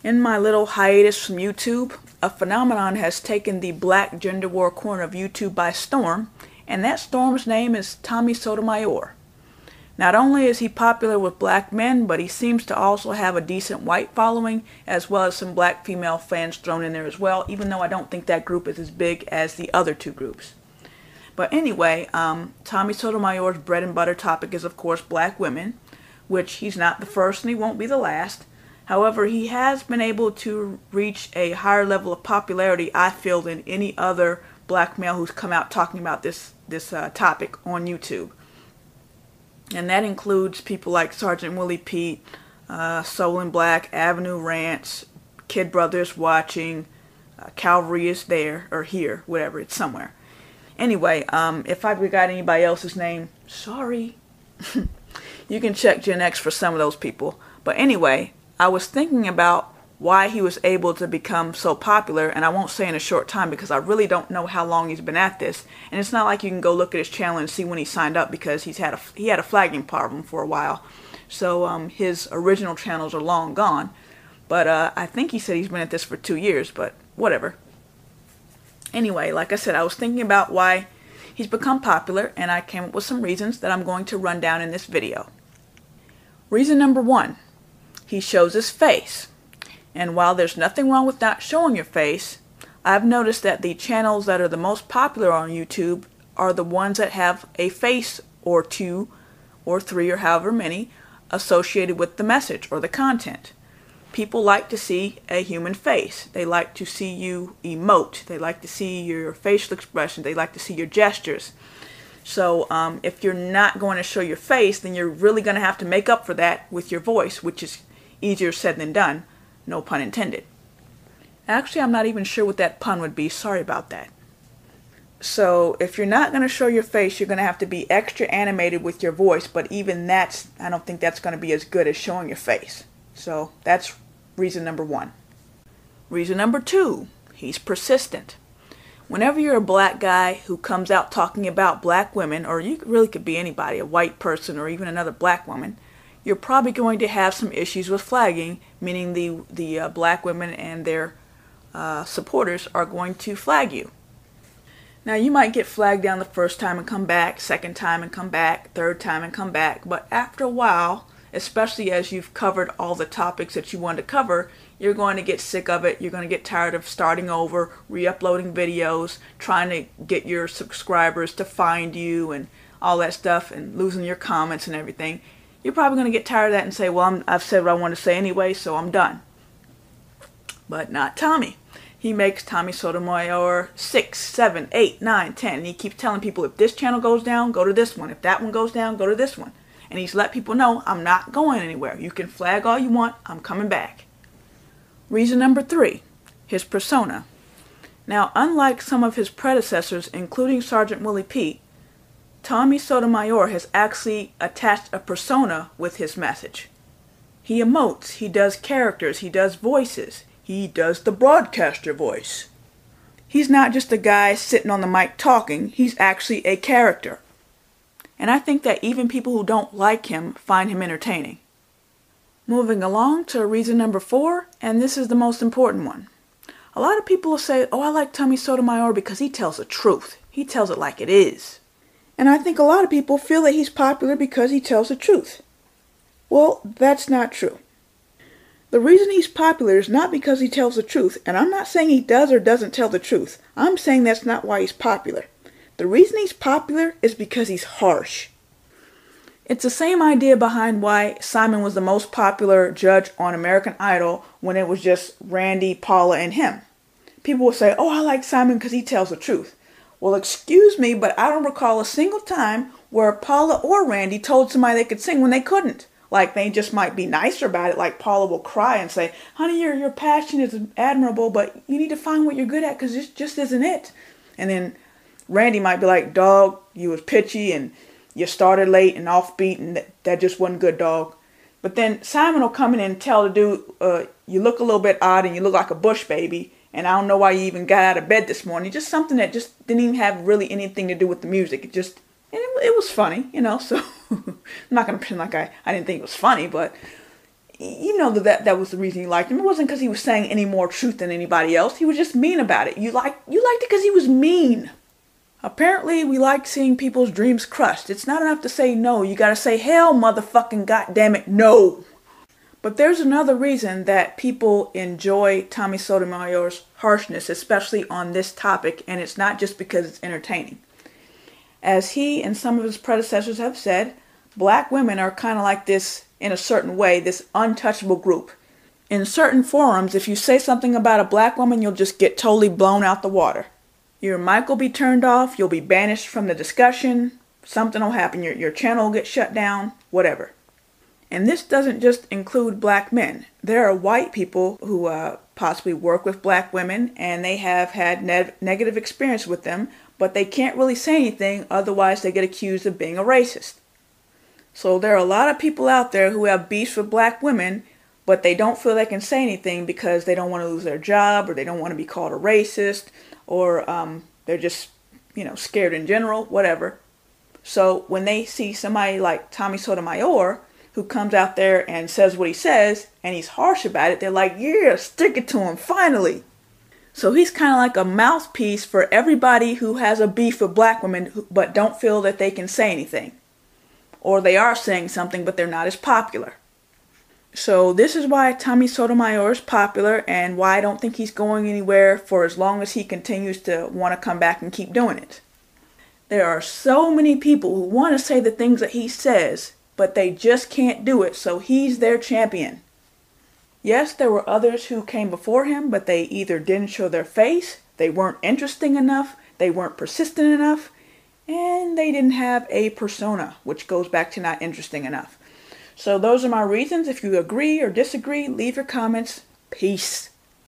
In my little hiatus from YouTube, a phenomenon has taken the black gender war corner of YouTube by storm, and that storm's name is Tommy Sotomayor. Not only is he popular with black men, but he seems to also have a decent white following, as well as some black female fans thrown in there as well, even though I don't think that group is as big as the other two groups. But anyway, Tommy Sotomayor's bread and butter topic is, of course, black women, which he's not the first and he won't be the last. However, he has been able to reach a higher level of popularity, I feel, than any other black male who's come out talking about this topic on YouTube. And that includes people like Sergeant Willie Pete, Soul in Black, Avenue Rants, Kid Brothers Watching, Calvary is there, or here, whatever, it's somewhere. Anyway, if I forgot anybody else's name, sorry. You can check Gen X for some of those people. But anyway, I was thinking about why he was able to become so popular, and I won't say in a short time because I really don't know how long he's been at this, and it's not like you can go look at his channel and see when he signed up because he had a flagging problem for a while, so his original channels are long gone, but I think he said he's been at this for 2 years, but whatever. Anyway, like I said, I was thinking about why he's become popular, and I came up with some reasons that I'm going to run down in this video. Reason number 1, he shows his face. And while there's nothing wrong with not showing your face, I've noticed that the channels that are the most popular on YouTube are the ones that have a face or 2 or 3 or however many associated with the message or the content. People like to see a human face. They like to see you emote. They like to see your facial expression. They like to see your gestures. So if you're not going to show your face, then you're really going to have to make up for that with your voice, which is easier said than done. No pun intended. Actually, I'm not even sure what that pun would be. Sorry about that. So, if you're not going to show your face, you're going to have to be extra animated with your voice, but even I don't think that's going to be as good as showing your face. So, that's reason number 1. Reason number 2, he's persistent. Whenever you're a black guy who comes out talking about black women, or you really could be anybody, a white person or even another black woman, you're probably going to have some issues with flagging, meaning the black women and their supporters are going to flag you. Now, you might get flagged down the first time and come back, second time and come back, third time and come back, but after a while, especially as you've covered all the topics that you wanted to cover, you're going to get sick of it. You're going to get tired of starting over, re-uploading videos, trying to get your subscribers to find you and all that stuff, and losing your comments and everything. You're probably going to get tired of that and say, well, I've said what I want to say anyway, so I'm done. But not Tommy. He makes Tommy Sotomayor 6, 7, 8, 9, 10. And he keeps telling people, if this channel goes down, go to this one. If that one goes down, go to this one. And he's let people know, I'm not going anywhere. You can flag all you want. I'm coming back. Reason number 3, his persona. Now, unlike some of his predecessors, including Sergeant Willie Pete, Tommy Sotomayor has actually attached a persona with his message. He emotes, he does characters, he does voices, he does the broadcaster voice. He's not just a guy sitting on the mic talking, he's actually a character. And I think that even people who don't like him find him entertaining. Moving along to reason number 4, and this is the most important one. A lot of people will say, oh, I like Tommy Sotomayor because he tells the truth. He tells it like it is. And I think a lot of people feel that he's popular because he tells the truth. Well, that's not true. The reason he's popular is not because he tells the truth, and I'm not saying he does or doesn't tell the truth. I'm saying that's not why he's popular. The reason he's popular is because he's harsh. It's the same idea behind why Simon was the most popular judge on American Idol when it was just Randy, Paula, and him. People will say, oh, I like Simon because he tells the truth. Well, excuse me, but I don't recall a single time where Paula or Randy told somebody they could sing when they couldn't. Like, they just might be nicer about it, like Paula will cry and say, honey, your passion is admirable, but you need to find what you're good at because this just isn't it. And then Randy might be like, dog, you was pitchy and you started late and offbeat and that just wasn't good, dog. But then Simon will come in and tell the dude, you look a little bit odd and you look like a bush baby. And I don't know why you even got out of bed this morning. Just something that just didn't even have really anything to do with the music. It was funny, you know, so I'm not going to pretend like I didn't think it was funny, but You know that was the reason you liked him. It wasn't because he was saying any more truth than anybody else. He was just mean about it. You liked it because he was mean. Apparently, we like seeing people's dreams crushed. It's not enough to say no. You gotta say, hell, motherfucking goddammit, no. But there's another reason that people enjoy Tommy Sotomayor's harshness, especially on this topic, and it's not just because it's entertaining. As he and some of his predecessors have said, black women are kind of like this, in a certain way, this untouchable group. In certain forums, if you say something about a black woman, you'll just get totally blown out the water. Your mic will be turned off, you'll be banished from the discussion, something will happen, your channel will get shut down, whatever. And this doesn't just include black men. There are white people who possibly work with black women, and they have had negative experience with them, but they can't really say anything, otherwise they get accused of being a racist. So there are a lot of people out there who have beefs with black women, but they don't feel they can say anything because they don't want to lose their job, or they don't want to be called a racist, or they're just, scared in general, whatever. So when they see somebody like Tommy Sotomayor, who comes out there and says what he says, and he's harsh about it, they're like, yeah, stick it to him, finally. So he's kind of like a mouthpiece for everybody who has a beef with black women, but don't feel that they can say anything. Or they are saying something, but they're not as popular. So this is why Tommy Sotomayor is popular, and why I don't think he's going anywhere for as long as he continues to want to come back and keep doing it. There are so many people who want to say the things that he says, but they just can't do it, so he's their champion. Yes, there were others who came before him, but they either didn't show their face, they weren't interesting enough, they weren't persistent enough, and they didn't have a persona, which goes back to not interesting enough. So those are my reasons. If you agree or disagree, leave your comments. Peace.